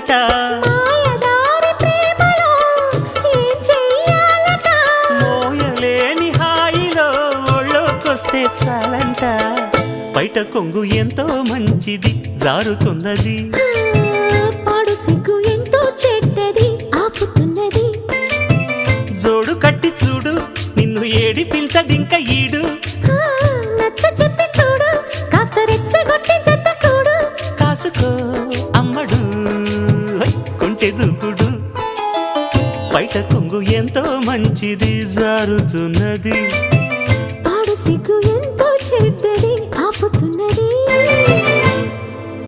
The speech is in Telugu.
చేయాలట మాయదారి ప్రేమలో ఏం చెయ్యాలట మోయలేని హాయిలో ఒళ్ళోకొస్తే చాలంట బయట కొంగు ఎంతో మంచిది జారుతున్నది పాడు సిగ్గు ఎంతో చెడ్డది ఆపుతున్నది జోడు కట్టి చూడు నిన్ను ఏడిపించదింక ఈడు నచ్చ చెప్పి చూడు కాస్త రెచ్చగొట్టి జత కూడు కాసుకో అమ్మడు కొంటె దూకుడు బయట కొంగు ఎంతో మంచిది జారుతున్నది